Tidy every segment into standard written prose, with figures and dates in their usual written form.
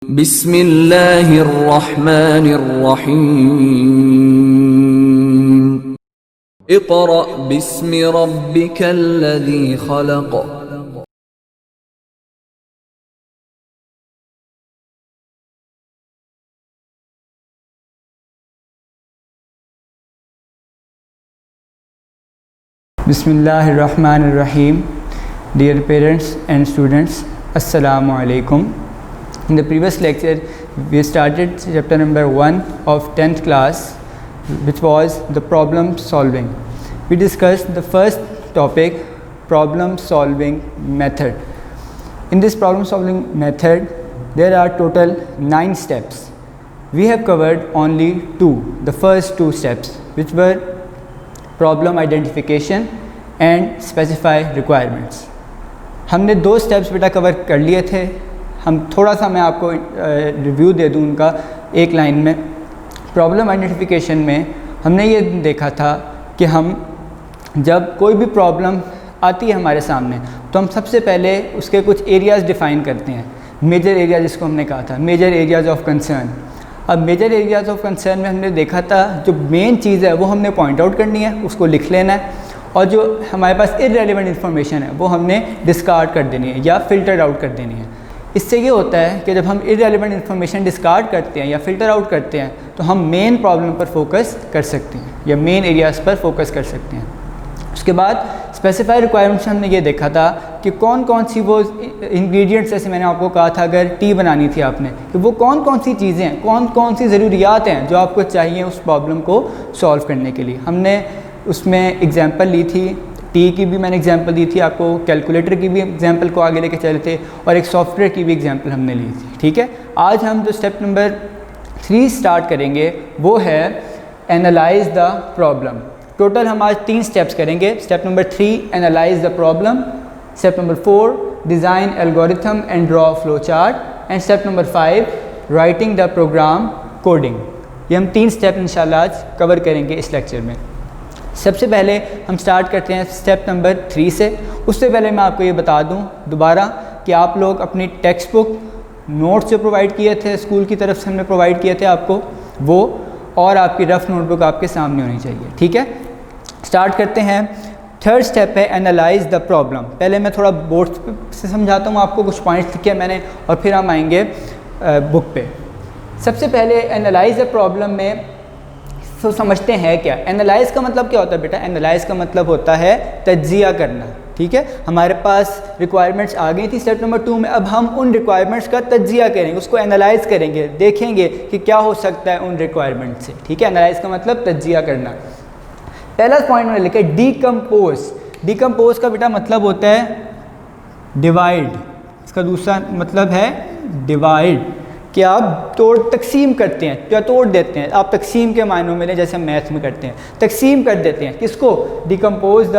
बिस्मिल्लाहिर्रहमानिर्रहीम। Iqra बिस्मि रब्बिकल्लज़ी खलक़। Bismillahirrahmanirrahim. Dear parents and students, Assalamu alaikum. In the previous lecture, we started chapter number 1 of 10th class, which was the problem solving. We discussed the first topic, problem solving method. In this problem solving method, there are total 9 steps. We have covered only 2, the first 2 steps, which were problem identification and specify requirements. हमने 2 steps बेटा cover कर लिए थे। हम थोड़ा सा मैं आपको रिव्यू दे दूं उनका एक लाइन में। प्रॉब्लम आइडेंटिफिकेशन में हमने ये देखा था कि हम जब कोई भी प्रॉब्लम आती है हमारे सामने तो हम सबसे पहले उसके कुछ एरियाज़ डिफ़ाइन करते हैं। मेजर एरिया जिसको हमने कहा था, मेजर एरियाज़ ऑफ कंसर्न। अब मेजर एरियाज़ ऑफ कंसर्न में हमने देखा था जो मेन चीज़ है वो हमने पॉइंट आउट करनी है, उसको लिख लेना है, और जो हमारे पास इररेलेवेंट इन्फॉर्मेशन है वो हमने डिस्कार्ड कर देनी है या फ़िल्टर आउट कर देनी है। इससे ये होता है कि जब हम इररेलेवेंट इन्फॉर्मेशन डिस्कार्ड करते हैं या फ़िल्टर आउट करते हैं तो हम मेन प्रॉब्लम पर फोकस कर सकते हैं या मेन एरियाज़ पर फोकस कर सकते हैं। उसके बाद स्पेसिफाई रिक्वायरमेंट्स हमने ये देखा था कि कौन कौन सी वो इंग्रेडिएंट्स, जैसे मैंने आपको कहा था अगर टी बनानी थी आपने, कि वो कौन कौन सी चीज़ें हैं, कौन कौन सी ज़रूरियात हैं जो आपको चाहिए उस प्रॉब्लम को सॉल्व करने के लिए। हमने उसमें एग्जांपल ली थी, टी की भी मैंने एग्जांपल दी थी आपको, कैलकुलेटर की भी एग्जांपल को आगे लेके चले थे, और एक सॉफ्टवेयर की भी एग्जांपल हमने ली थी। ठीक है, आज हम जो स्टेप नंबर 3 स्टार्ट करेंगे वो है एनालाइज द प्रॉब्लम। टोटल हम आज 3 स्टेप्स करेंगे। Step number 3 analyse the problem, step number 4 design algorithm and draw flow chart, and step number 5 writing the program coding. ये हम 3 स्टेप इंशाल्लाह आज कवर करेंगे इस लेक्चर में। सबसे पहले हम स्टार्ट करते हैं स्टेप नंबर 3 से। उससे पहले मैं आपको ये बता दूं दोबारा कि आप लोग अपनी टेक्स्ट बुक, नोट्स जो प्रोवाइड किए थे स्कूल की तरफ से हमने प्रोवाइड किए थे आपको, वो और आपकी रफ़ नोटबुक आपके सामने होनी चाहिए। ठीक है, स्टार्ट करते हैं। थर्ड स्टेप है एनालाइज द प्रॉब्लम। पहले मैं थोड़ा बोर्ड से समझाता हूँ आपको, कुछ पॉइंट्स लिखे मैंने, और फिर हम आएंगे बुक पे। सबसे पहले एनालाइज द प्रॉब्लम में तो समझते हैं क्या। एनालाइज का मतलब क्या होता है बेटा? एनालाइज का मतलब होता है तज्जिया करना। ठीक है, हमारे पास रिक्वायरमेंट्स आ गई थी स्टेप नंबर 2 में। अब हम उन रिक्वायरमेंट्स का तज्जिया करेंगे, उसको एनालाइज करेंगे, देखेंगे कि क्या हो सकता है उन रिक्वायरमेंट से। ठीक है, एनालाइज का मतलब तज्जिया करना। पहला पॉइंट मैंने लिखा है डीकम्पोज। डीकम्पोज का बेटा मतलब होता है डिवाइड। इसका दूसरा मतलब है डिवाइड, कि आप तकसीम करते हैं या तोड़ देते हैं। आप तकसीम के मायनों में, जैसे हम मैथ में करते हैं, तकसीम कर देते हैं। किसको? Decompose the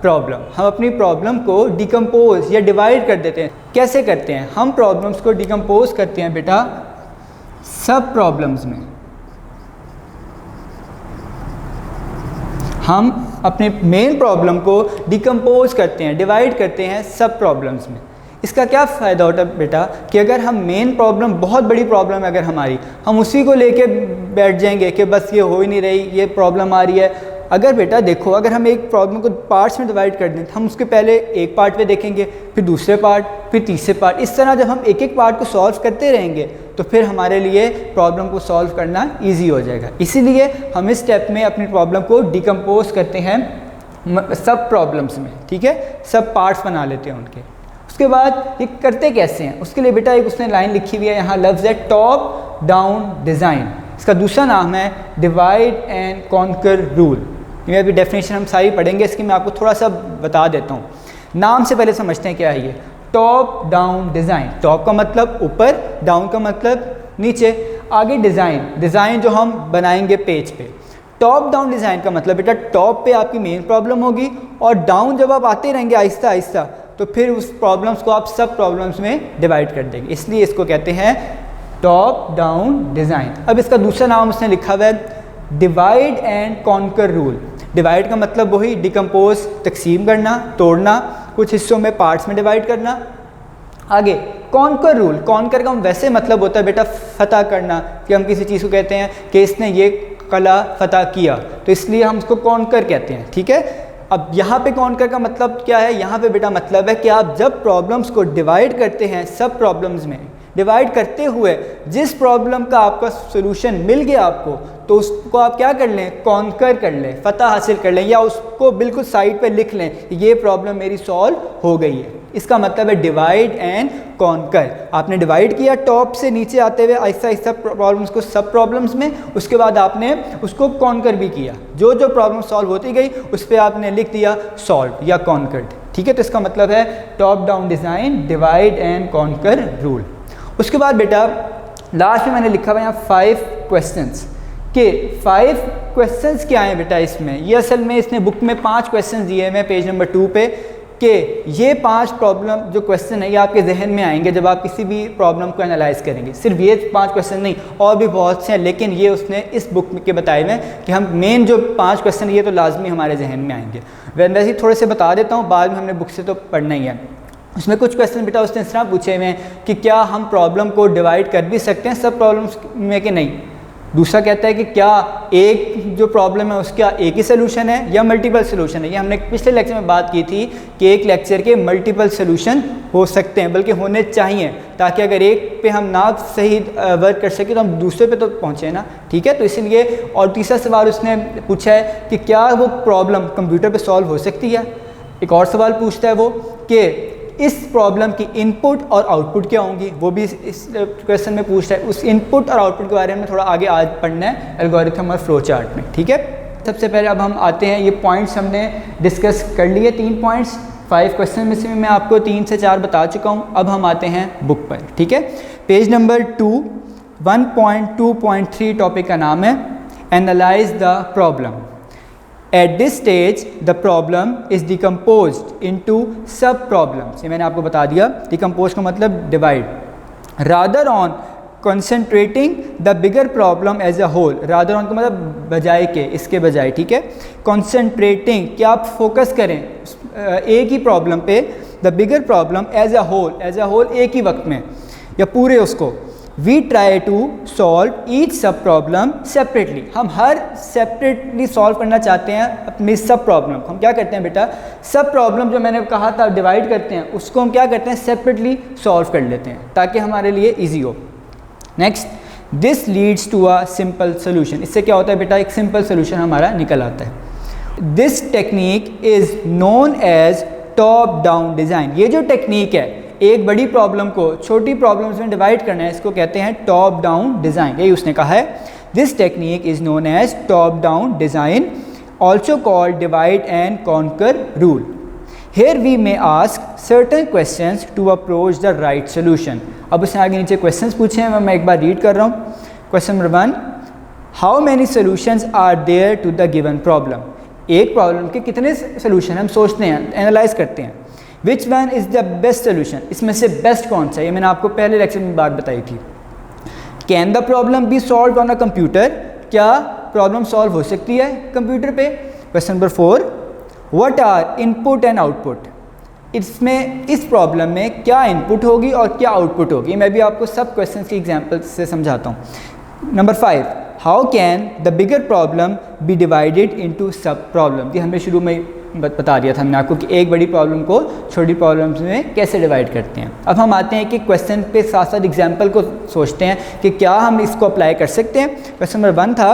problem. हम अपनी प्रॉब्लम को डिकम्पोज या डिवाइड कर देते हैं। कैसे करते हैं? हम प्रॉब्लम्स को डिकम्पोज करते हैं बेटा सब प्रॉब्लम्स में। हम अपने मेन प्रॉब्लम को डिकम्पोज करते हैं, डिवाइड करते हैं सब प्रॉब्लम्स में। इसका क्या फ़ायदा होता है बेटा कि अगर हम मेन प्रॉब्लम, बहुत बड़ी प्रॉब्लम है अगर हमारी, हम उसी को लेके बैठ जाएंगे कि बस ये हो ही नहीं रही, ये प्रॉब्लम आ रही है। अगर बेटा देखो, अगर हम एक प्रॉब्लम को पार्ट्स में डिवाइड कर दें, हम उसके पहले एक पार्ट पे देखेंगे, फिर दूसरे पार्ट, फिर तीसरे पार्ट। इस तरह जब हम एक एक पार्ट को सॉल्व करते रहेंगे तो फिर हमारे लिए प्रॉब्लम को सॉल्व करना ईजी हो जाएगा। इसीलिए हम इस स्टेप में अपनी प्रॉब्लम को डिकम्पोज करते हैं सब प्रॉब्लम्स में। ठीक है, सब पार्ट्स बना लेते हैं उनके। उसके बाद ये करते कैसे हैं? उसके लिए बेटा एक उसने लाइन लिखी हुई है, यहाँ लफ्ज़ है टॉप डाउन डिज़ाइन। इसका दूसरा नाम है डिवाइड एंड कॉन्कर रूल। ये अभी डेफिनेशन हम सारी पढ़ेंगे, इसकी मैं आपको थोड़ा सा बता देता हूँ। नाम से पहले समझते हैं क्या है ये टॉप डाउन डिज़ाइन। टॉप का मतलब ऊपर, डाउन का मतलब नीचे, आगे डिज़ाइन, डिज़ाइन जो हम बनाएंगे पेज पे। टॉप डाउन डिज़ाइन का मतलब बेटा टॉप पे आपकी मेन प्रॉब्लम होगी, और डाउन जब आप आते रहेंगे आहिस्ता आहिस्ता तो फिर उस प्रॉब्लम्स को आप सब प्रॉब्लम्स में डिवाइड कर देंगे। इसलिए इसको कहते हैं टॉप डाउन डिज़ाइन। अब इसका दूसरा नाम उसने लिखा हुआ है divide and conquer rule. Divide का मतलब वही डिकम्पोज, तकसीम करना, तोड़ना, कुछ हिस्सों में पार्ट्स में डिवाइड करना। आगे कॉन्कर रूल, कॉन्कर का वैसे मतलब होता है बेटा फतह करना, कि हम किसी चीज़ को कहते हैं कि इसने ये कला फतह किया, तो इसलिए हम उसको कॉन्कर कहते हैं, ठीक है। अब यहाँ पे कॉन्कर का मतलब क्या है, यहाँ पे बेटा मतलब है कि आप जब प्रॉब्लम्स को डिवाइड करते हैं, सब प्रॉब्लम्स में डिवाइड करते हुए जिस प्रॉब्लम का आपका सोल्यूशन मिल गया आपको, तो उसको आप क्या कर लें, कॉन्कर कर लें, फतह हासिल कर लें, या उसको बिल्कुल साइड पे लिख लें, ये प्रॉब्लम मेरी सॉल्व हो गई है। इसका मतलब है डिवाइड एंड कॉन्कर। आपने डिवाइड किया टॉप से नीचे आते हुए ऐसा ऐसा प्रॉब्लम्स को सब प्रॉब्लम्स में, उसके बाद आपने उसको कॉन्कर भी किया, जो जो प्रॉब्लम सॉल्व होती गई उस पर आपने लिख दिया सॉल्व या कॉन्कर्ड, ठीक है। तो इसका मतलब है top down design, divide and conquer rule. उसके बाद बेटा लास्ट में मैंने लिखा हुआ यहाँ 5 क्वेश्चंस, के 5 क्वेश्चंस क्या हैं बेटा इसमें, ये असल में इसने बुक में 5 क्वेश्चंस दिए हैं पेज नंबर 2 पे, कि ये 5 प्रॉब्लम जो क्वेश्चन है ये आपके जहन में आएंगे जब आप किसी भी प्रॉब्लम को एनालाइज करेंगे। सिर्फ ये 5 क्वेश्चन नहीं, और भी बहुत से हैं, लेकिन ये उसने इस बुक के बताए हुए हैं कि हम मेन जो 5 क्वेश्चन ये तो लाजमी हमारे जहन में आएंगे। वैसे थोड़े से बता देता हूँ, बाद में हमने बुक से तो पढ़ना ही है। उसमें कुछ क्वेश्चन बेटा उसने इस तरह पूछे हुए हैं कि क्या हम प्रॉब्लम को डिवाइड कर भी सकते हैं सब प्रॉब्लम्स में कि नहीं। दूसरा कहता है कि क्या एक जो प्रॉब्लम है उसका एक ही सोल्यूशन है या मल्टीपल सोल्यूशन है। ये हमने पिछले लेक्चर में बात की थी कि एक लेक्चर के मल्टीपल सोल्यूशन हो सकते हैं, बल्कि होने चाहिए, ताकि अगर एक पे हम ना सही वर्क कर सके तो हम दूसरे पे तो पहुँचे ना, ठीक है। तो इसीलिए, और तीसरा सवाल उसने पूछा है कि क्या वो प्रॉब्लम कंप्यूटर पे सॉल्व हो सकती है। एक और सवाल पूछता है वो कि इस प्रॉब्लम की इनपुट और आउटपुट क्या होंगी, वो भी इस क्वेश्चन में पूछता है। उस इनपुट और आउटपुट के बारे में थोड़ा आगे आज पढ़ना है एल्गोरिथम और फ्लो चार्ट में, ठीक है। सबसे पहले अब हम आते हैं, ये पॉइंट्स हमने डिस्कस कर लिए 3 पॉइंट्स, 5 क्वेश्चन में से मैं आपको 3 से 4 बता चुका हूँ। अब हम आते हैं बुक पर, ठीक है। पेज नंबर 2 1.2.3 टॉपिक का नाम है analyse the problem. At this stage, the problem is decomposed into sub problems. ये मैंने आपको बता दिया, डिकम्पोज का मतलब divide. Rather on concentrating the bigger problem as a whole, rather on का मतलब बजाय के, इसके बजाय, ठीक है। Concentrating क्या आप फोकस करें एक ही प्रॉब्लम पे, the bigger problem as a whole एक ही वक्त में या पूरे उसको। We try to solve each sub problem separately. हम हर सेपरेटली सॉल्व करना चाहते हैं अपनी सब प्रॉब्लम। हम क्या करते हैं बेटा, सब प्रॉब्लम जो मैंने कहा था डिवाइड करते हैं, उसको हम क्या करते हैं सेपरेटली सॉल्व कर लेते हैं ताकि हमारे लिए इजी हो। Next, this leads to a simple solution. इससे क्या होता है बेटा, एक सिंपल सोल्यूशन हमारा निकल आता है। This technique is known as top down design. ये जो टेक्निक है एक बड़ी प्रॉब्लम को छोटी प्रॉब्लम्स में डिवाइड करना है, इसको कहते हैं टॉप डाउन डिज़ाइन, यही उसने कहा है। This technique is known as top down design, also called divide and conquer rule. Here we may ask certain questions to approach the right solution. अब उसने आगे नीचे क्वेश्चंस पूछे हैं, मैं एक बार रीड कर रहा हूँ। Question number 1, how many solutions are there to the given problem. एक प्रॉब्लम के कितने सोल्यूशन हम सोचते हैं, एनालाइज करते हैं। Which one is the best solution, इसमें से बेस्ट कौन सा है, ये मैंने आपको पहले लेक्चर में बात बताई थी। Can the problem be solve on a computer, क्या प्रॉब्लम सॉल्व हो सकती है कंप्यूटर पे। Question number 4, what are input and output. इसमें इस प्रॉब्लम में क्या इनपुट होगी और क्या आउटपुट होगी, मैं भी आपको सब क्वेश्चन की एग्जाम्पल से समझाता हूँ। Number 5, how can the bigger problem be divided into sub problem. ये हमने शुरू में बता दिया था हमने आपको कि एक बड़ी प्रॉब्लम को छोटी प्रॉब्लम्स में कैसे डिवाइड करते हैं। अब हम आते हैं कि क्वेश्चन पे साथ साथ एग्जाम्पल को सोचते हैं कि क्या हम इसको अप्लाई कर सकते हैं। क्वेश्चन नंबर 1 था,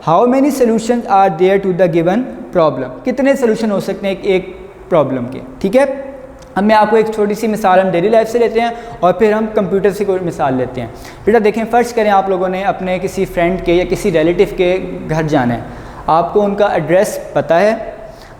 how many solutions are there to the given problem. कितने सोल्यूशन हो सकते हैं एक प्रॉब्लम के, ठीक है। अब मैं आपको एक छोटी सी मिसाल हम डेली लाइफ से लेते हैं और फिर हम कंप्यूटर से कोई मिसाल लेते हैं। बेटा देखें, फ़र्ज़ करें आप लोगों ने अपने किसी फ्रेंड के या किसी रिलेटिव के घर जाना है, आपको उनका एड्रेस पता है।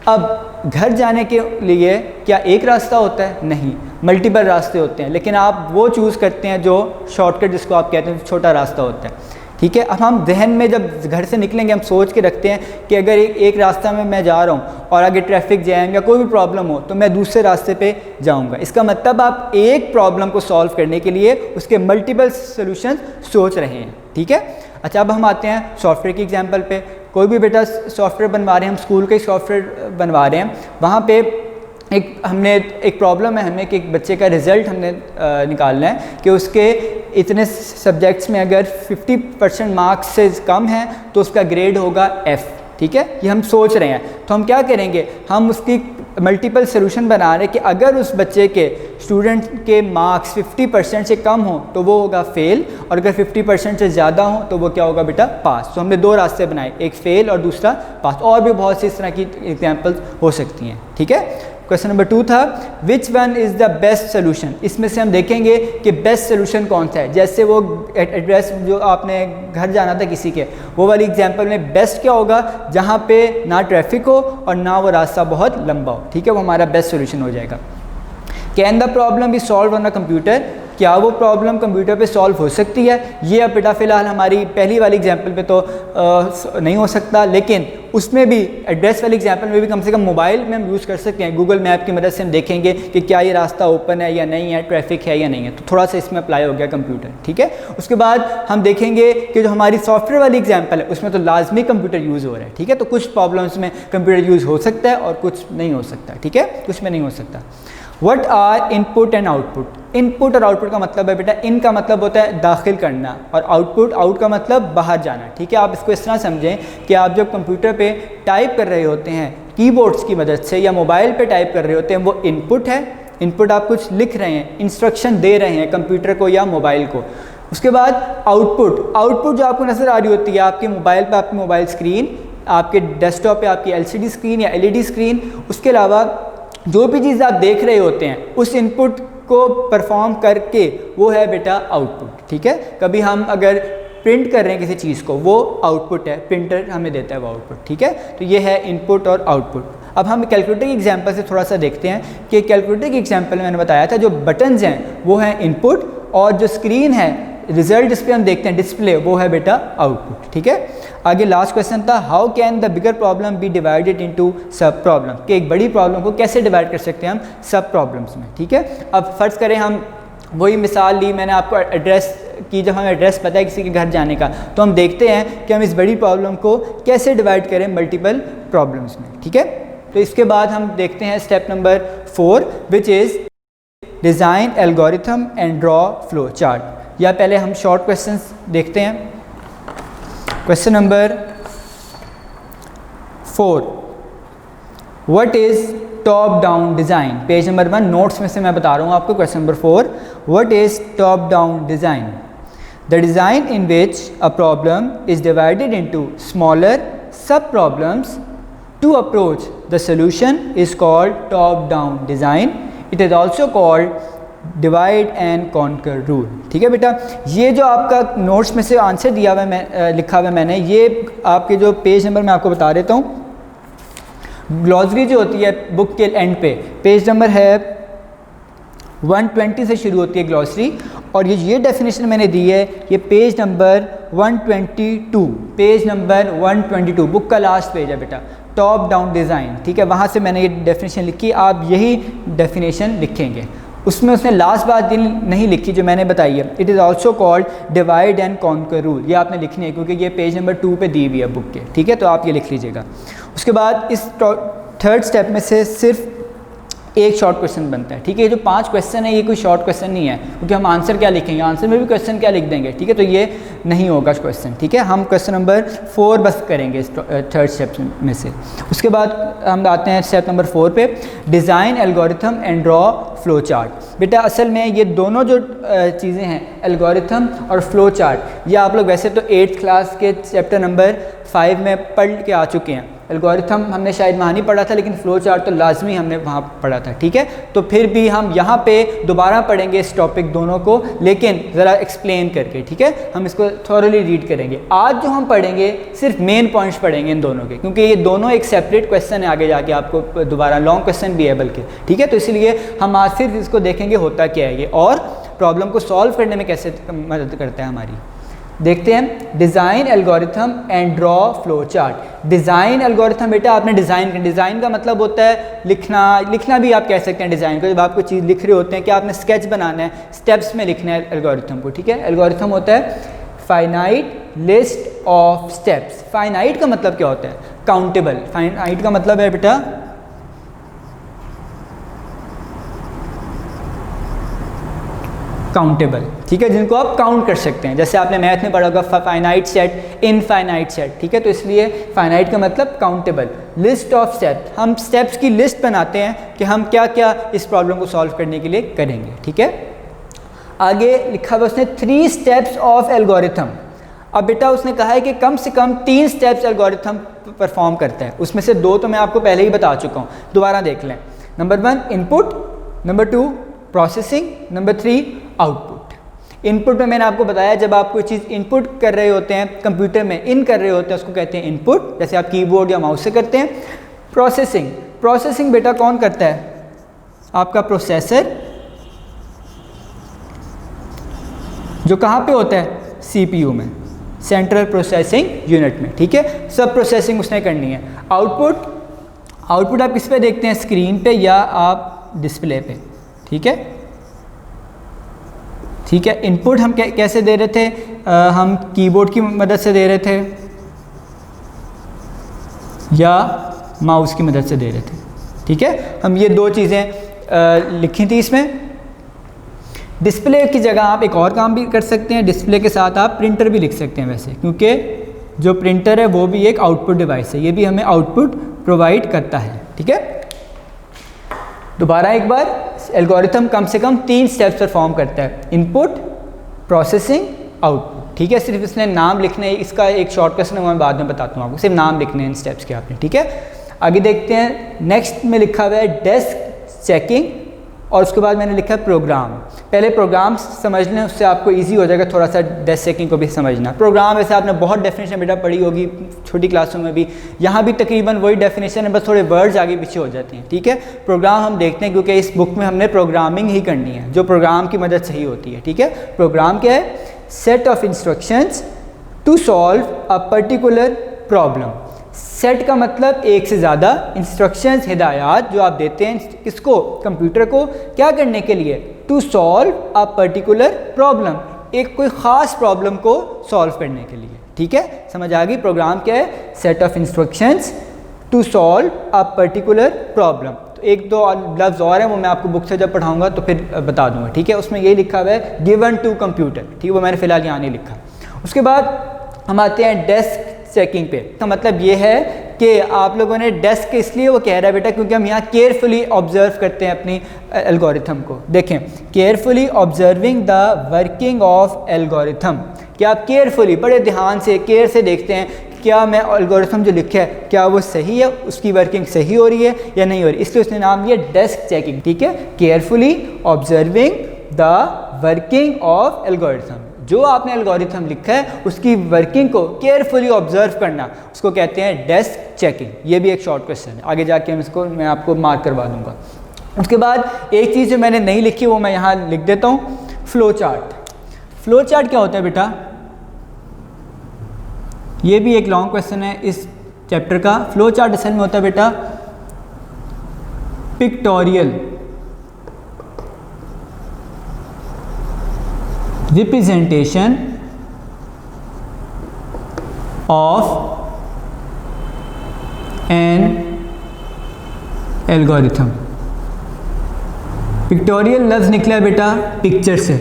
अब घर जाने के लिए क्या एक रास्ता होता है, नहीं, मल्टीपल रास्ते होते हैं, लेकिन आप वो चूज़ करते हैं जो शॉर्टकट जिसको आप कहते हैं छोटा रास्ता होता है, ठीक है। अब हम जहन में जब घर से निकलेंगे हम सोच के रखते हैं कि अगर एक रास्ता में मैं जा रहा हूँ और आगे ट्रैफिक जैम या कोई भी प्रॉब्लम हो तो मैं दूसरे रास्ते पे जाऊँगा। इसका मतलब आप एक प्रॉब्लम को सॉल्व करने के लिए उसके मल्टीपल सोल्यूशन सोच रहे हैं, ठीक है। अच्छा, अब हम आते हैं सॉफ्टवेयर की एग्जांपल पे। कोई भी बेटा सॉफ्टवेयर बनवा रहे हैं, हम स्कूल के सॉफ्टवेयर बनवा रहे हैं, वहाँ पे हमने एक प्रॉब्लम है हमें कि एक बच्चे का रिज़ल्ट हमने निकालना है कि उसके इतने सब्जेक्ट्स में अगर 50% मार्क्स से कम है तो उसका ग्रेड होगा F, ठीक है, ये हम सोच रहे हैं। तो हम क्या करेंगे, हम उसकी मल्टीपल सोल्यूशन बना रहे हैं कि अगर उस बच्चे के स्टूडेंट के मार्क्स 50% से कम हो तो वो होगा फेल, और अगर 50% से ज़्यादा हो तो वो क्या होगा बेटा, पास। तो हमने दो रास्ते बनाए, एक फेल और दूसरा पास। और भी बहुत सी इस तरह की एग्जाम्पल्स हो सकती हैं, ठीक है। क्वेश्चन नंबर 2 था विच one is the best solution. इसमें से हम देखेंगे कि बेस्ट सोल्यूशन कौन सा है। जैसे वो एड्रेस जो आपने घर जाना था किसी के, वो वाली एग्जांपल में बेस्ट क्या होगा, जहाँ पे ना ट्रैफिक हो और ना वो रास्ता बहुत लंबा हो, ठीक है, वो हमारा बेस्ट सोल्यूशन हो जाएगा। Can the problem be solve on a computer, क्या वो प्रॉब्लम कंप्यूटर पे सॉल्व हो सकती है। ये अब बेटा फ़िलहाल हमारी पहली वाली एग्जांपल पे तो नहीं हो सकता, लेकिन उसमें भी एड्रेस वाली एग्जांपल में भी कम से कम मोबाइल में हम यूज़ कर सकते हैं। गूगल मैप की मदद से हम देखेंगे कि क्या ये रास्ता ओपन है या नहीं है, ट्रैफिक है या नहीं है, तो थोड़ा सा इसमें अप्लाई हो गया कंप्यूटर, ठीक है। उसके बाद हम देखेंगे कि जो हमारी सॉफ्टवेयर वाली एग्जाम्पल है उसमें तो लाजमी कंप्यूटर यूज़ हो रहा है, ठीक है। तो कुछ प्रॉब्लम्स में कंप्यूटर यूज़ हो सकता है और कुछ नहीं हो सकता, ठीक है, कुछ में नहीं हो सकता। What are input and output. Input और आउटपुट का मतलब है बेटा, इन का मतलब होता है दाखिल करना और आउट का मतलब बाहर जाना, ठीक है। आप इसको इस तरह समझें कि आप जब कंप्यूटर पे टाइप कर रहे होते हैं कीबोर्ड्स की मदद से या मोबाइल पे टाइप कर रहे होते हैं, वो इनपुट है। इनपुट आप कुछ लिख रहे हैं, इंस्ट्रक्शन दे रहे हैं कंप्यूटर को या मोबाइल को। उसके बाद आउटपुट जो आपको नज़र आ रही होती है आपके मोबाइल पर, आपकी मोबाइल स्क्रीन, आपके डेस्कटॉप पे आपकी LCD स्क्रीन या LED स्क्रीन, उसके अलावा जो भी चीज़ आप देख रहे होते हैं उस इनपुट को परफॉर्म करके वो है बेटा आउटपुट, ठीक है। कभी हम अगर प्रिंट कर रहे हैं किसी चीज़ को, वो आउटपुट है, प्रिंटर हमें देता है वो आउटपुट, ठीक है। तो ये है इनपुट और आउटपुट। अब हम कैलकुलेटर की एग्जांपल से थोड़ा सा देखते हैं कि कैलकुलेटर की एग्जांपल में मैंने बताया था जो बटन्स हैं वो हैं इनपुट, और जो स्क्रीन है रिजल्ट जिस पे हम देखते हैं डिस्प्ले, वो है बेटा आउटपुट, ठीक है। आगे लास्ट क्वेश्चन था how can the bigger problem be divided into sub problem, कि एक बड़ी प्रॉब्लम को कैसे डिवाइड कर सकते हैं हम सब प्रॉब्लम्स में, ठीक है। अब फ़र्ज़ करें हम वही मिसाल ली मैंने आपको एड्रेस की, जब हमें एड्रेस पता है किसी के घर जाने का, तो हम देखते हैं कि हम इस बड़ी प्रॉब्लम को कैसे डिवाइड करें मल्टीपल प्रॉब्लम्स में, ठीक है। तो इसके बाद हम देखते हैं step number 4 which is design algorithm and draw flow chart. या पहले हम शॉर्ट क्वेश्चंस देखते हैं। Question number 4 what is top down design. Page number 1 notes में से मैं बता रहा हूँ आपको। Question number 4 what is top down design, the design in which a problem is divided into smaller sub problems to approach the solution is called top down design. It is also called divide and conquer rule, ठीक है बेटा। ये जो आपका notes में से answer दिया हुआ है, लिखा हुआ है मैंने, ये आपके जो पेज नंबर मैं आपको बता देता हूँ। ग्लॉसरी जो होती है बुक के एंड पे, पेज नंबर है 120 से शुरू होती है ग्लॉसरी, और ये डेफिनेशन मैंने दी है, ये page number 122, page number 122 book का लास्ट पेज है बेटा, टॉप डाउन डिज़ाइन, ठीक है। वहाँ से मैंने ये डेफिनेशन लिखी, आप यही डेफिनेशन लिखेंगे। उसमें उसने लास्ट बात नहीं लिखी जो मैंने बताई है, it is also called divide and conquer rule. ये आपने लिखनी है क्योंकि ये पेज नंबर 2 पे दी हुई है बुक के, ठीक है, तो आप ये लिख लीजिएगा। उसके बाद इस थर्ड स्टेप में से सिर्फ एक शॉर्ट क्वेश्चन बनता है, ठीक है। ये जो 5 क्वेश्चन है ये कोई शॉर्ट क्वेश्चन नहीं है, क्योंकि हम आंसर क्या लिखेंगे, आंसर में भी क्वेश्चन क्या लिख देंगे, ठीक है, तो ये नहीं होगा क्वेश्चन, ठीक है। हम क्वेश्चन नंबर 4 बस करेंगे इस थर्ड स्टेप में से। उसके बाद हम आते हैं स्टेप नंबर 4 पे, design algorithm and draw flow chart. बेटा असल में ये दोनों जो चीज़ें हैं, एल्गोरिथम और फ्लो चार्ट, ये आप लोग वैसे तो 8th क्लास के चैप्टर नंबर 5 में पढ़ के आ चुके हैं। एल्गोरिथम हमने शायद वहाँ नहीं पढ़ा था, लेकिन फ्लो चार्ट तो लाजमी हमने वहाँ पढ़ा था, ठीक है। तो फिर भी हम यहाँ पे दोबारा पढ़ेंगे इस टॉपिक दोनों को, लेकिन ज़रा एक्सप्लेन करके, ठीक है। हम इसको थॉरली रीड करेंगे। आज जो हम पढ़ेंगे सिर्फ मेन पॉइंट्स पढ़ेंगे इन दोनों के, क्योंकि ये दोनों एक सेपरेट क्वेश्चन है, आगे जाके आपको दोबारा लॉन्ग क्वेश्चन भी है बल्कि, ठीक है। तो इसलिए हम आज सिर्फ इसको देखेंगे होता क्या है ये, और प्रॉब्लम को सॉल्व करने में कैसे मदद करता है हमारी। देखते हैं design algorithm and draw flow chart. Design algorithm बेटा आपने डिज़ाइन का मतलब होता है लिखना भी आप कह सकते हैं डिज़ाइन को। जब आप कोई चीज़ लिख रहे होते हैं कि आपने स्केच बनाना है, स्टेप्स में लिखना है एल्गोरिथम को, ठीक है। एल्गोरिथम होता है finite list of steps. Finite का मतलब क्या होता है, काउंटेबल। फाइनाइट का मतलब है बेटा काउंटेबल, ठीक है, जिनको आप काउंट कर सकते हैं। जैसे आपने मैथ में पढ़ा होगा फाइनाइट सेट, इनफाइनाइट सेट, ठीक है। तो इसलिए फाइनाइट का मतलब काउंटेबल। लिस्ट ऑफ स्टेप्स, हम स्टेप्स की लिस्ट बनाते हैं कि हम क्या क्या इस प्रॉब्लम को सॉल्व करने के लिए करेंगे, ठीक है। आगे लिखा हुआ उसने 3 स्टेप्स ऑफ एल्गोरिथम। अब बेटा उसने कहा है कि कम से कम 3 स्टेप्स एल्गोरिथम परफॉर्म करता है, उसमें से 2 तो मैं आपको पहले ही बता चुका हूँ, दोबारा देख लें। Number 1 input, number 2 processing, number 3 output. Input में मैंने आपको बताया जब आप कोई चीज़ इनपुट कर रहे होते हैं कंप्यूटर में, इन कर रहे होते हैं, उसको कहते हैं इनपुट, जैसे आप कीबोर्ड या माउस से करते हैं। प्रोसेसिंग, प्रोसेसिंग बेटा कौन करता है? आपका प्रोसेसर, जो कहाँ पे होता है? CPU में, सेंट्रल प्रोसेसिंग यूनिट में, ठीक है। सब प्रोसेसिंग उसने करनी है। आउटपुट, आउटपुट आप किस पे देखते हैं? स्क्रीन पे या आप डिस्प्ले पे, ठीक है, ठीक है। इनपुट हम कैसे दे रहे थे? हम कीबोर्ड की मदद से दे रहे थे या माउस की मदद से दे रहे थे, ठीक है। हम ये 2 चीज़ें लिखी थी इसमें। डिस्प्ले की जगह आप एक और काम भी कर सकते हैं, डिस्प्ले के साथ आप प्रिंटर भी लिख सकते हैं वैसे, क्योंकि जो प्रिंटर है वो भी एक आउटपुट डिवाइस है, ये भी हमें आउटपुट प्रोवाइड करता है, ठीक है। दोबारा एक बार, एल्गोरिथम कम से कम 3 स्टेप्स परफॉर्म करता है, इनपुट, प्रोसेसिंग, आउटपुट, ठीक है। सिर्फ इसने नाम लिखने, इसका एक शॉर्टकट है वो मैं बाद में बताता हूँ आपको, सिर्फ नाम लिखने हैं इन स्टेप्स के आपने, ठीक है। आगे देखते हैं, नेक्स्ट में लिखा हुआ है डेस्क चेकिंग, और उसके बाद मैंने लिखा है प्रोग्राम। पहले प्रोग्राम समझ लें, उससे आपको इजी हो जाएगा थोड़ा सा डेस्क चेकिंग को भी समझना। प्रोग्राम वैसे आपने बहुत डेफिनेशन बेटा पढ़ी होगी छोटी क्लासों में भी, यहाँ भी तकरीबन वही डेफिनेशन है, बस थोड़े वर्ड्स आगे पीछे हो जाते हैं, ठीक है। प्रोग्राम हम देखते हैं क्योंकि इस बुक में हमने प्रोग्रामिंग ही करनी है, जो प्रोग्राम की मदद से ही होती है, ठीक है। प्रोग्राम क्या है? Set of instructions to solve a particular problem. Set का मतलब एक से ज़्यादा, इंस्ट्रक्शंस हिदायत जो आप देते हैं किसको? कंप्यूटर को, क्या करने के लिए? To solve a particular problem, एक कोई ख़ास प्रॉब्लम को सॉल्व करने के लिए, ठीक है। समझ आ गई? प्रोग्राम क्या है? Set of instructions to solve a particular problem. तो 1-2 लफ्ज़ और हैं, वो मैं आपको बुक से जब पढ़ाऊँगा तो फिर बता दूँगा, ठीक है। उसमें ये लिखा हुआ है गिवन टू कंप्यूटर, ठीक है, वो मैंने फ़िलहाल यहाँ नहीं लिखा। उसके बाद हम आते हैं डेस्क चेकिंग पे। तो मतलब ये है कि आप लोगों ने डेस्क इसलिए वो कह रहा है बेटा क्योंकि हम यहाँ केयरफुली ऑब्जर्व करते हैं अपनी एल्गोरिथम को। देखें, carefully observing the working of algorithm, कि आप केयरफुली, बड़े ध्यान से, केयर से देखते हैं क्या मैं एल्गोरिथम जो लिखा है क्या वो सही है, उसकी वर्किंग सही हो रही है या नहीं हो रही, इसलिए उसने नाम दिया डेस्क चेकिंग, ठीक है। Carefully observing the working of algorithm, जो आपने एल्गोरिथम लिखा है उसकी वर्किंग को केयरफुली ऑब्जर्व करना, उसको कहते हैं डेस्क चेकिंग। ये भी एक शॉर्ट क्वेश्चन है, आगे जाके मैं आपको मार्क करवा दूंगा। उसके बाद एक चीज़ जो मैंने नहीं लिखी वो मैं यहाँ लिख देता हूँ, फ्लो चार्ट। फ्लो चार्ट क्या होता है बेटा? ये भी एक लॉन्ग क्वेश्चन है इस चैप्टर का। फ्लो चार्ट असल में होता है बेटा pictorial representation of an algorithm. Pictorial लफ्ज़ निकला है बेटा पिक्चर से,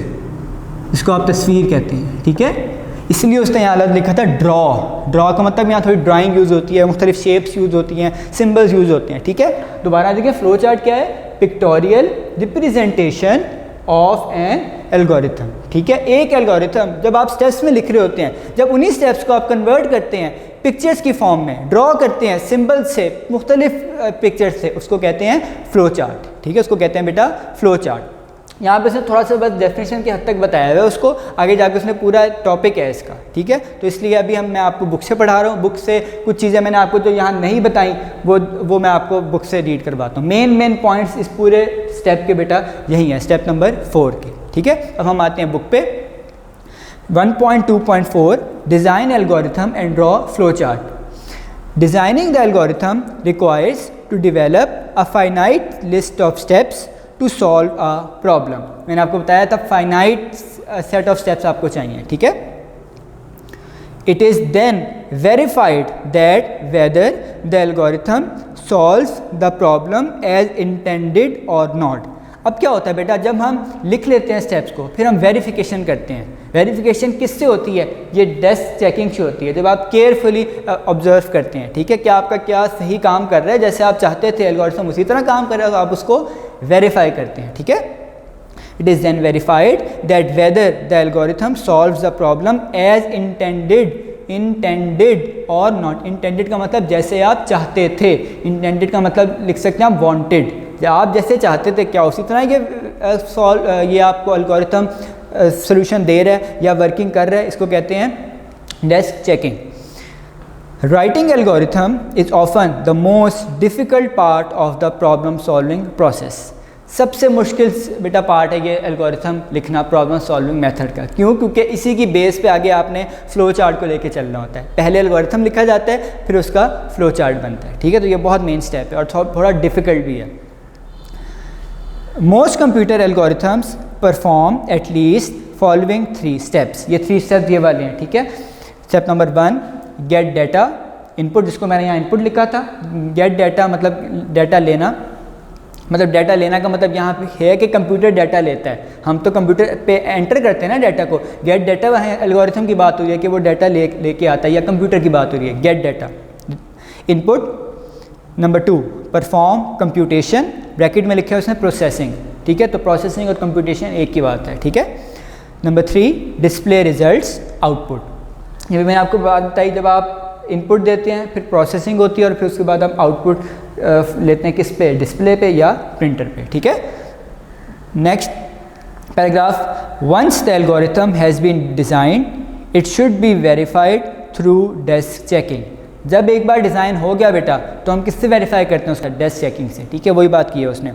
इसको आप तस्वीर कहते हैं, ठीक है। इसलिए उसने यहाँ लफ्ज़ लिखा था ड्रॉ। ड्रॉ का मतलब यहाँ थोड़ी ड्राइंग यूज़ होती है, मुख्तलिफ शेप्स यूज़ होती हैं, सिम्बल्स यूज़ होते हैं, ठीक है। दोबारा देखिए, फ्लो चार्ट क्या है? Pictorial representation of an algorithm, ठीक है। एक एल्गोरिथम जब आप स्टेप्स में लिख रहे होते हैं, जब उन्हीं स्टेप्स को आप कन्वर्ट करते हैं पिक्चर्स की फॉर्म में, ड्रॉ करते हैं सिंबल से, मुख्तलिफ पिक्चर्स से, उसको कहते हैं फ्लो चार्ट, ठीक है। उसको कहते हैं बेटा फ्लो चार्ट। यहाँ पे उसने थोड़ा सा बस डेफिनेशन की हद तक बताया हुआ है, उसको आगे जाके उसने पूरा टॉपिक है इसका, ठीक है। तो इसलिए अभी मैं आपको बुक से पढ़ा रहा हूँ, बुक से कुछ चीज़ें मैंने आपको जो यहाँ नहीं बताई वो मैं आपको बुक से रीड करवाता हूँ। मेन पॉइंट्स इस पूरे स्टेप के बेटा यही है, स्टेप नंबर 4 के, ठीक है। अब हम आते हैं बुक पे। 1.2.4 design algorithm and draw flow chart. Designing the algorithm requires to develop a finite list of steps to solve a problem. मैंने आपको बताया था फाइनाइट सेट ऑफ स्टेप्स आपको चाहिए, ठीक है। It is then verified that whether the algorithm solves the problem as intended और not. अब क्या होता है बेटा, जब हम लिख लेते हैं स्टेप्स को फिर हम वेरिफिकेशन करते हैं। वेरिफिकेशन किससे होती है? ये डेस्क चेकिंग से होती है, जब आप केयरफुली ऑब्जर्व करते हैं, ठीक है, क्या आपका क्या सही काम कर रहा है, जैसे आप चाहते थे एल्गोरिथम उसी तरह काम कर रहा है, तो आप उसको वेरीफाई करते हैं, ठीक है। It is then verified that whether the algorithm solves the problem as intended और नॉट। इंटेंडेड का मतलब जैसे आप चाहते थे, इंटेंडेड का मतलब लिख सकते हैं आप वांटेड, आप जैसे चाहते थे क्या उसी तरह ये आपको एल्गोरिथम सोल्यूशन दे रहा है या वर्किंग कर रहा है, इसको कहते हैं desk checking. Writing algorithm is often the most difficult part of the problem solving process. सबसे मुश्किल बेटा पार्ट है ये एल्गोरिथम लिखना प्रॉब्लम सॉल्विंग मेथड का। क्यों? क्योंकि इसी की बेस पे आगे आपने फ़्लो चार्ट को लेके चलना होता है। पहले एल्गोरिथम लिखा जाता है फिर उसका फ़्लो चार्ट बनता है, ठीक है। तो ये बहुत मेन स्टेप है और थोड़ा डिफ़िकल्ट भी है। Most computer algorithms perform at least following 3 steps. ये 3 स्टेप्स ये वाले हैं, ठीक है। Step number 1 gate data input, जिसको मैंने यहाँ इनपुट लिखा था। गेट डाटा मतलब डाटा लेना, मतलब डाटा लेना का मतलब यहाँ पे है कि कंप्यूटर डाटा लेता है, हम तो कंप्यूटर पे एंटर करते हैं ना डाटा को। गेट डाटा वहाँ एल्गोरिथम की बात हो रही है कि वो डाटा लेके आता है, या कंप्यूटर की बात हो रही है। Gate data input. Number 2 perform computation, bracket में लिखा है उसने प्रोसेसिंग, ठीक है। तो प्रोसेसिंग और कंप्यूटेशन एक की बात है, ठीक है। Number 3 display results output. ये मैंने आपको बात बताई, जब आप इनपुट देते हैं फिर प्रोसेसिंग होती है और फिर उसके बाद हम आउटपुट लेते हैं किस पे, डिस्प्ले पे या प्रिंटर पे, ठीक है। Next paragraph, once the algorithm has been designed it should be verified through desk checking. जब एक बार डिज़ाइन हो गया बेटा तो हम किससे वेरीफाई करते हैं उसका? डेस्क चेकिंग से, ठीक है। वही बात की है उसने।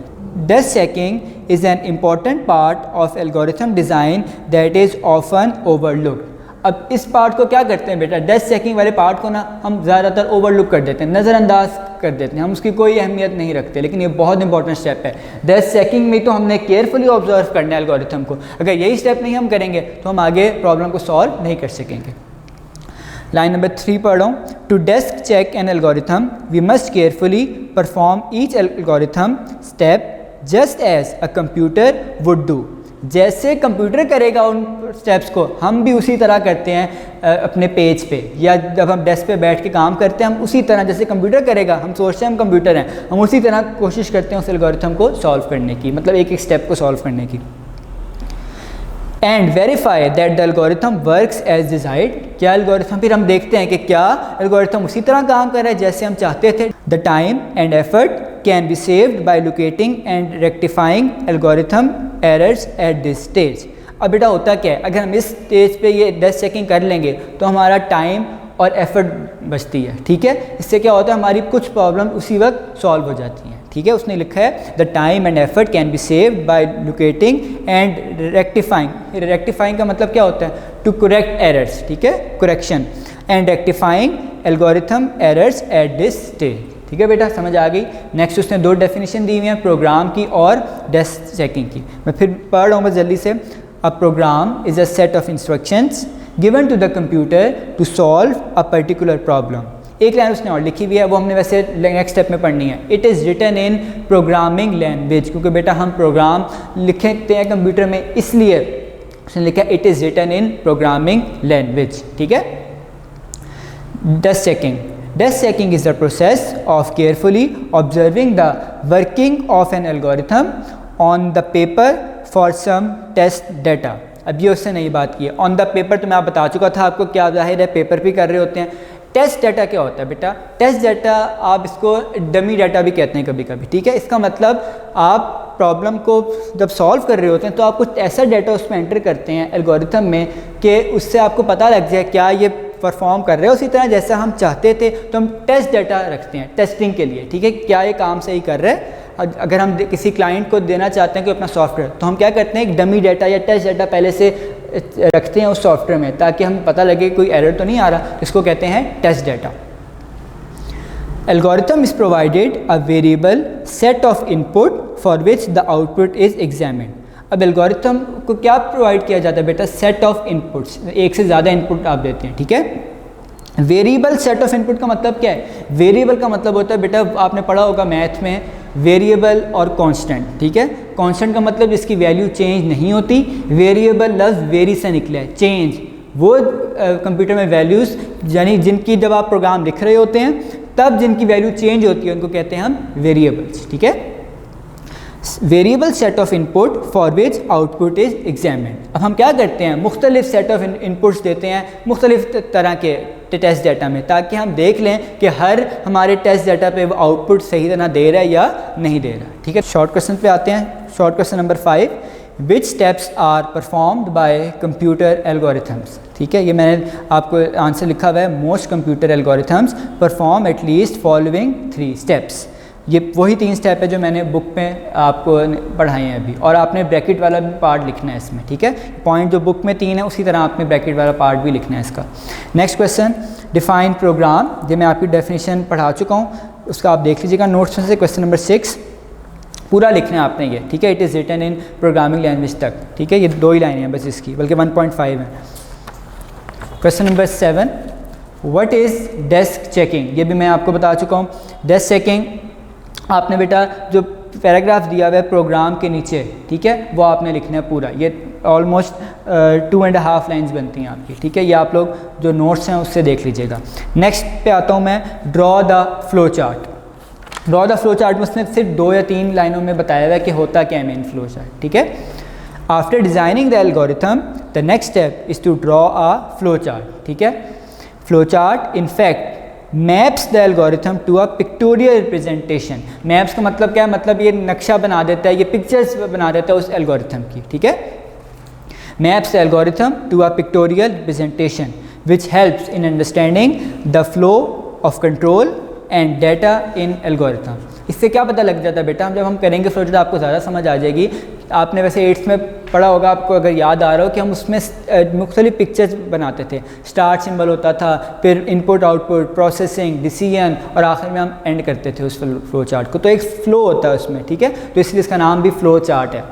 Desk checking is an important part of algorithm design that is often overlooked. अब इस पार्ट को क्या करते हैं बेटा, डेस्क चेकिंग वाले पार्ट को ना हम ज़्यादातर ओवरलुक कर देते हैं, नज़रअंदाज कर देते हैं, हम उसकी कोई अहमियत नहीं रखते, लेकिन ये बहुत इंपॉर्टेंट स्टेप है। डेस्क चेकिंग में तो हमने केयरफुली ऑब्जर्व करना है एल्गोरिथम को। अगर यही स्टेप नहीं हम करेंगे तो हम आगे प्रॉब्लम को सॉल्व नहीं कर सकेंगे। लाइन नंबर 3 पढ़ रहा हूँ। To desk check an algorithm we must carefully perform each algorithm step just as a computer would do. जैसे कंप्यूटर करेगा उन स्टेप्स को हम भी उसी तरह करते हैं अपने पेज पे, या जब हम डेस्क पे बैठ के काम करते हैं हम उसी तरह जैसे कंप्यूटर करेगा, हम सोचते हैं हम कंप्यूटर हैं, हम उसी तरह कोशिश करते हैं उस एल्गोरिथम को सॉल्व करने की, मतलब एक एक स्टेप को सॉल्व करने की। And verify that the algorithm works as desired. क्या एल्गोरिथम, फिर हम देखते हैं कि क्या एल्गोरिथम उसी तरह काम कर रहा है जैसे हम चाहते थे। The time and effort can be saved by locating and rectifying algorithm errors at this stage. अब बेटा होता क्या है, अगर हम इस स्टेज पे ये डेस्क चेकिंग कर लेंगे तो हमारा टाइम और एफर्ट बचती है, ठीक है। इससे क्या होता है, हमारी कुछ प्रॉब्लम उसी वक्त सॉल्व हो जाती हैं, ठीक है। उसने लिखा है the time and effort can be saved by locating and rectifying. Rectifying का मतलब क्या होता है, टू करेक्ट एरर्स, ठीक है, correction, and rectifying algorithm errors at this stage, ठीक है बेटा, समझ आ गई। नेक्स्ट उसने 2 डेफिनेशन दी हुई हैं, प्रोग्राम की और डेस्क चेकिंग की। मैं फिर पढ़ रहा हूँ बस जल्दी से। A program is a set of instructions given to the computer to solve a particular problem. एक लाइन उसने और लिखी हुई है, वो हमने वैसे नेक्स्ट स्टेप में पढ़नी है। It is written in programming language, क्योंकि बेटा हम प्रोग्राम लिखते हैं कंप्यूटर में, इसलिए उसने लिखा it is written in programming language, ठीक है। Desk checking, desk checking is the process of carefully observing the working of an algorithm on the paper for some test data। अब ये उससे नई बात की है। ऑन द पेपर तो मैं आप बता चुका था आपको, क्या जाहिर है पेपर भी कर रहे होते हैं। टेस्ट डाटा क्या होता है बेटा, टेस्ट डाटा आप इसको डमी डाटा भी कहते हैं कभी कभी, ठीक है। इसका मतलब आप प्रॉब्लम को जब सॉल्व कर रहे होते हैं तो आप कुछ ऐसा डाटा उसमें एंटर करते हैं एल्गोरिथम में कि उससे आपको पता लग जाए क्या ये परफॉर्म कर रहे हो उसी तरह जैसा हम चाहते थे, तो हम टेस्ट डाटा रखते हैं टेस्टिंग के लिए, ठीक है, क्या ये काम सही कर रहा है। अगर हम किसी क्लाइंट को देना चाहते हैं कोई अपना सॉफ्टवेयर, तो हम क्या करते हैं, एक डमी डाटा या टेस्ट डाटा पहले से रखते हैं उस सॉफ्टवेयर में, ताकि हमें पता लगे कोई एरर तो नहीं आ रहा, इसको कहते हैं test data. Algorithm is provided a variable set of input for which the output is examined. अब एल्गोरिथम को क्या प्रोवाइड किया जाता है बेटा, सेट ऑफ इनपुट्स, एक से ज़्यादा इनपुट आप देते हैं, ठीक है। वेरिएबल सेट ऑफ इनपुट का मतलब क्या है? वेरिएबल का मतलब होता है बेटा, आपने पढ़ा होगा मैथ में, वेरिएबल और कांस्टेंट, ठीक है। कांस्टेंट का मतलब जिसकी वैल्यू चेंज नहीं होती, वेरिएबल लफ्ज़ वेरी से निकला है, चेंज वो कंप्यूटर में वैल्यूज़, यानी जिनकी जब आप प्रोग्राम लिख रहे होते हैं तब जिनकी वैल्यू चेंज होती है उनको कहते हैं हम वेरिएबल्स, ठीक है। Variable set of input for which output is examined. अब हम क्या करते हैं, मुख्तलिफ सेट ऑफ इनपुट्स देते हैं मुख्तलिफ तरह के टेस्ट डाटा में, ताकि हम देख लें कि हर हमारे टेस्ट डाटा पे वो आउटपुट सही तरह दे रहा है या नहीं दे रहा, ठीक है। शॉर्ट क्वेश्चन पे आते हैं। Short question number 5, which steps are performed by computer algorithms, ठीक है। ये मैंने आपको आंसर लिखा हुआ है, most computer algorithms perform at least following 3 steps. ये वही 3 स्टेप है जो मैंने बुक में आपको पढ़ाए हैं अभी, और आपने ब्रैकेट वाला भी पार्ट लिखना है इसमें, ठीक है। पॉइंट जो बुक में 3 है उसी तरह आपने ब्रैकेट वाला पार्ट भी लिखना है इसका। Next question, define program. ये मैं आपकी डेफिनेशन पढ़ा चुका हूँ, उसका आप देख लीजिएगा नोट्स में से। क्वेश्चन नंबर 6 पूरा लिखना है आपने ये, ठीक है। It is written in programming language तक, ठीक है। ये 2 ही लाइनें हैं बस इसकी, बल्कि 1.5 है। Question number 7, what is desk checking. ये भी मैं आपको बता चुका हूँ। डेस्क चेकिंग आपने बेटा जो पैराग्राफ दिया हुआ है प्रोग्राम के नीचे, ठीक है, वो आपने लिखना है पूरा। ये ऑलमोस्ट 2.5 लाइन्स बनती हैं आपकी, ठीक है। ये आप लोग जो नोट्स हैं उससे देख लीजिएगा। नेक्स्ट पे आता हूँ मैं, draw the flow chart. Draw the flow chart में उसने सिर्फ 2 या 3 लाइनों में बताया हुआ है कि होता क्या है मेन फ्लो चार्ट, ठीक है। After designing the algorithm the next step is to draw a flow chart, ठीक है। Flow chart in fact maps the algorithm to a pictorial representation. Maps का मतलब क्या है, मतलब ये नक्शा बना देता है, ये पिक्चर्स बना देता है उस एल्गोरिथम की, ठीक है। Maps the algorithm to a pictorial representation which helps in understanding the flow of control and data in algorithm. इससे क्या पता लग जाता है बेटा, जब हम करेंगे फ्लो चार्ट आपको ज़्यादा समझ आ जाएगी। आपने वैसे 8th में पढ़ा होगा, आपको अगर याद आ रहा हो कि हम उसमें मुख्तलिफ पिक्चर्स बनाते थे। स्टार्ट सिंबल होता था, फिर इनपुट आउटपुट, प्रोसेसिंग, डिसीजन, और आखिर में हम एंड करते थे उस फ्लो चार्ट को। तो एक फ़्लो होता है उसमें, ठीक है, तो इसलिए इसका नाम भी फ़्लो चार्ट है।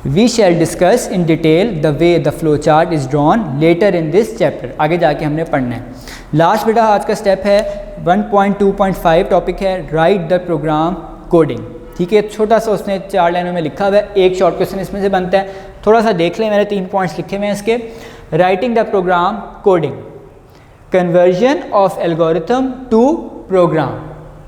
We shall discuss in detail the way the flow chart is drawn later in this chapter. आगे जाके हमने पढ़ना है। लास्ट बेटा आज का स्टेप है 1.2.5 टॉपिक है, राइट द प्रोग्राम कोडिंग, ठीक है। छोटा सा उसने 4 लाइनों में लिखा हुआ है, एक शॉर्ट क्वेश्चन इसमें से बनता है। थोड़ा सा देख लें, मैंने 3 पॉइंट्स लिखे हुए हैं इसके। Writing the program coding, conversion of algorithm to program,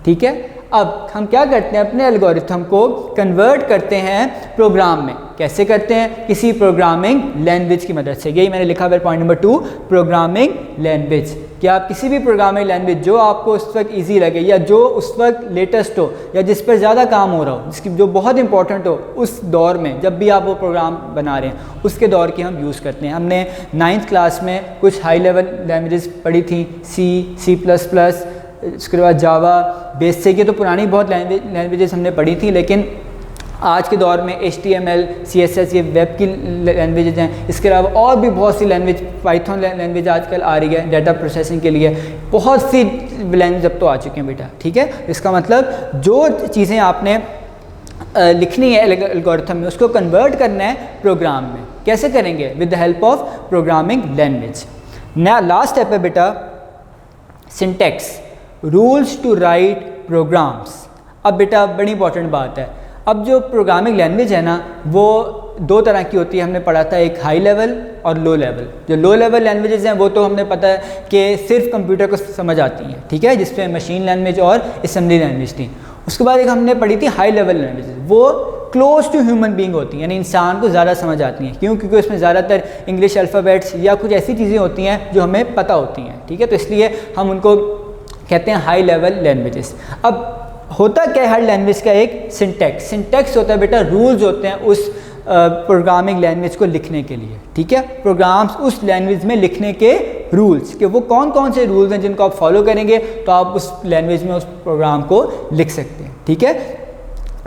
ठीक है। अब हम क्या करते हैं, अपने एल्गोरिथम को कन्वर्ट करते हैं प्रोग्राम में। कैसे करते हैं, किसी प्रोग्रामिंग लैंग्वेज की मदद से। यही मैंने लिखा हुआ है पॉइंट नंबर 2, प्रोग्रामिंग लैंग्वेज। कि आप किसी भी प्रोग्रामिंग लैंग्वेज जो आपको उस वक्त ईजी लगे, या जो उस वक्त लेटेस्ट हो, या जिस पर ज़्यादा काम हो रहा हो, जिसकी जो बहुत इंपॉर्टेंट हो उस दौर में, जब भी आप वो प्रोग्राम बना रहे हैं उसके दौर की हम यूज़ करते हैं। हमने 9th क्लास में कुछ हाई लेवल लैंग्वेजेस पढ़ी थी, C++, उसके बाद जावा, बेसिक। ये तो पुरानी बहुत लैंग्वेजेस हमने पढ़ी थी, लेकिन आज के दौर में HTML, CSS ये वेब की लैंग्वेजेज हैं। इसके अलावा और भी बहुत सी लैंग्वेज, पाइथन लैंग्वेज आजकल आ रही है डाटा प्रोसेसिंग के लिए। बहुत सी लैंग्वेज अब तो आ चुकी हैं बेटा, ठीक है। इसका मतलब जो चीज़ें आपने लिखनी है एल्गोरिथम में, उसको कन्वर्ट करना है प्रोग्राम में। कैसे करेंगे, with the help of programming language. ना लास्ट स्टेप है बेटा syntax, rules to write programs. अब बेटा बड़ी इंपॉर्टेंट बात है, अब जो प्रोग्रामिंग लैंग्वेज है ना वो 2 तरह की होती है, हमने पढ़ा था, एक हाई लेवल और लो लेवल। जो लो लेवल लैंग्वेजेस हैं वो तो हमने पता है कि सिर्फ कंप्यूटर को समझ आती हैं, ठीक है, जिसपे मशीन लैंग्वेज और असेंबली लैंग्वेज थी। उसके बाद एक हमने पढ़ी थी हाई लेवल लैंग्वेजेस, वो क्लोज टू ह्यूमन बीइंग होती हैं, यानी इंसान को ज़्यादा समझ आती हैं। क्यों? क्योंकि उसमें ज़्यादातर इंग्लिश अल्फ़ाबेट्स या कुछ ऐसी चीज़ें होती हैं जो हमें पता होती हैं, ठीक है। तो इसलिए हम उनको कहते हैं हाई लेवल लैंग्वेजेस। अब होता क्या है हर लैंग्वेज का एक सिंटैक्स। सिंटैक्स होता है बेटा रूल्स होते हैं उस प्रोग्रामिंग लैंग्वेज को लिखने के लिए, ठीक है। प्रोग्राम्स उस लैंग्वेज में लिखने के रूल्स, कि वो कौन कौन से रूल्स हैं जिनको आप फॉलो करेंगे तो आप उस लैंग्वेज में उस प्रोग्राम को लिख सकते हैं, ठीक है।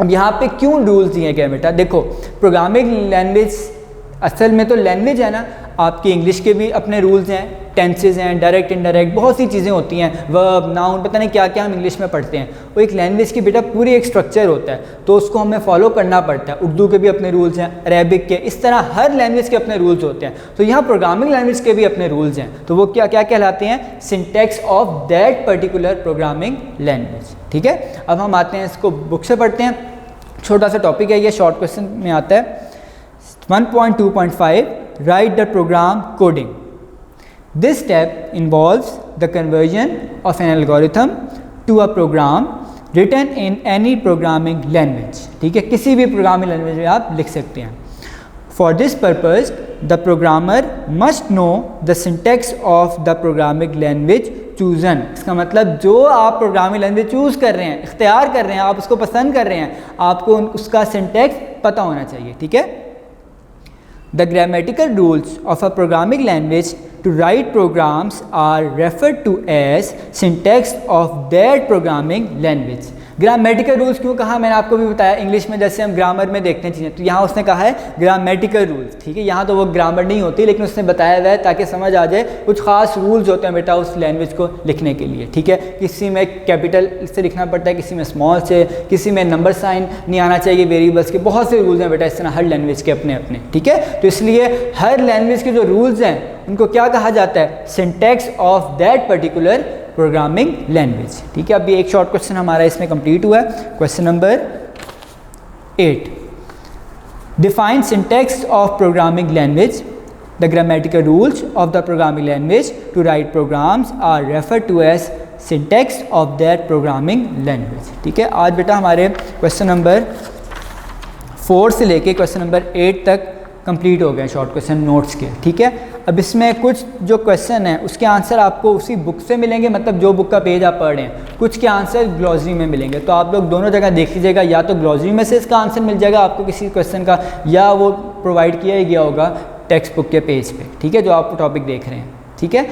अब यहाँ पे क्यों रूल्स दिए गए बेटा, देखो प्रोग्रामिंग लैंग्वेज असल में तो लैंग्वेज है ना, आपकी इंग्लिश के भी अपने रूल्स हैं, टेंसेज हैं, डायरेक्ट इनडायरेक्ट, बहुत सी चीज़ें होती हैं, वर्ब, नाउन, पता नहीं क्या क्या हम इंग्लिश में पढ़ते हैं। वो एक लैंग्वेज की बेटा पूरी एक स्ट्रक्चर होता है, तो उसको हमें फॉलो करना पड़ता है। उर्दू के भी अपने रूल्स हैं, अरेबिक के, इस तरह हर लैंग्वेज के अपने रूल्स होते हैं। तो यहाँ प्रोग्रामिंग लैंग्वेज के भी अपने रूल्स हैं, तो वो क्या क्या कहलाते हैं? Syntax of that particular programming language. ठीक है, अब हम आते हैं इसको बुक से पढ़ते हैं। छोटा सा टॉपिक है ये, शॉर्ट क्वेश्चन में आता है 1.2.5 write the program coding. This step involves the conversion of an algorithm to a program written in any programming language. ठीक है, किसी भी प्रोग्रामिंग लैंग्वेज में आप लिख सकते हैं। For this purpose the programmer must know the syntax of the programming language chosen. इसका मतलब जो आप प्रोग्रामिंग लैंग्वेज चूज़ कर रहे हैं, इख्तियार कर रहे हैं, आप उसको पसंद कर रहे हैं, आपको उसका सिंटैक्स पता होना चाहिए। ठीक है, the grammatical rules of a programming language to write programs are referred to as syntax of that programming language। Grammatical rules क्यों कहा? मैंने आपको भी बताया, इंग्लिश में जैसे हम ग्रामर में देखते हैं चीज़ें, तो यहाँ उसने कहा है ग्रामेटिकल रूल्स। ठीक है, यहाँ तो वो ग्रामर नहीं होती, लेकिन उसने बताया हुआ है ताकि समझ आ जाए कुछ खास रूल्स होते हैं बेटा उस लैंग्वेज को लिखने के लिए। ठीक है, किसी में कैपिटल से लिखना पड़ता है, किसी में स्मॉल से, किसी में नंबर साइन नहीं आना चाहिए, वेरिएबल्स के बहुत से रूल्स हैं बेटा, इस तरह हर लैंग्वेज के अपने अपने। ठीक है, तो इसलिए हर लैंग्वेज के जो रूल्स हैं उनको क्या कहा जाता है? Syntax of that particular programming language. ठीक है, अभी एक शॉर्ट क्वेश्चन हमारा इसमें कंप्लीट हुआ है। Question number 8, define syntax of programming language. The grammatical rules of the programming language to write programs are referred to as syntax of that programming language. ठीक है, आज बेटा हमारे क्वेश्चन नंबर 4 से लेके क्वेश्चन नंबर 8 तक कंप्लीट हो गए शॉर्ट क्वेश्चन नोट्स के। ठीक है, अब इसमें कुछ जो क्वेश्चन है उसके आंसर आपको उसी बुक से मिलेंगे, मतलब जो बुक का पेज आप पढ़ रहे हैं, कुछ के आंसर ग्लॉसरी में मिलेंगे। तो आप लोग दोनों जगह देख लीजिएगा, या तो ग्लॉसरी में से इसका आंसर मिल जाएगा आपको किसी क्वेश्चन का, या वो प्रोवाइड किया ही गया होगा टेक्स्ट बुक के पेज पे। ठीक है, जो आप टॉपिक देख रहे हैं। ठीक है,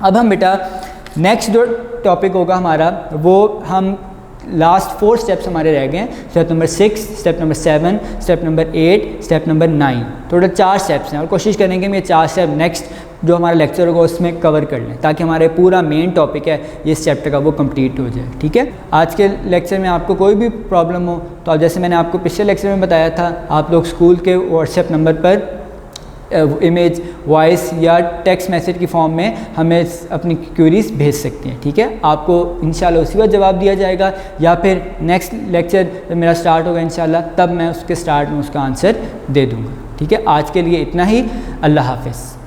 अब हम बेटा नेक्स्ट जो टॉपिक होगा हमारा, वो हम लास्ट 4 स्टेप्स हमारे रह गए हैं। Step number 6, step number 7, step number 8, step number 9, total 4 steps हैं, और कोशिश करेंगे हम ये 4 स्टेप नेक्स्ट जो हमारा लेक्चर होगा उसमें कवर कर लें, ताकि हमारे पूरा मेन टॉपिक है ये इस चैप्टर का वो कंप्लीट हो जाए। ठीक है, आज के लेक्चर में आपको कोई भी प्रॉब्लम हो तो जैसे मैंने आपको पिछले लेक्चर में बताया था, आप लोग स्कूल के व्हाट्सएप नंबर पर इमेज, वॉइस या टेक्स्ट मैसेज की फॉर्म में हमें अपनी क्वेरीज भेज सकते हैं। ठीक है, आपको इंशाल्लाह उसी वक्त जवाब दिया जाएगा, या फिर नेक्स्ट लेक्चर जब मेरा स्टार्ट होगा इंशाल्लाह तब मैं उसके स्टार्ट में उसका आंसर दे दूँगा। ठीक है, आज के लिए इतना ही। अल्लाह हाफ़िज़।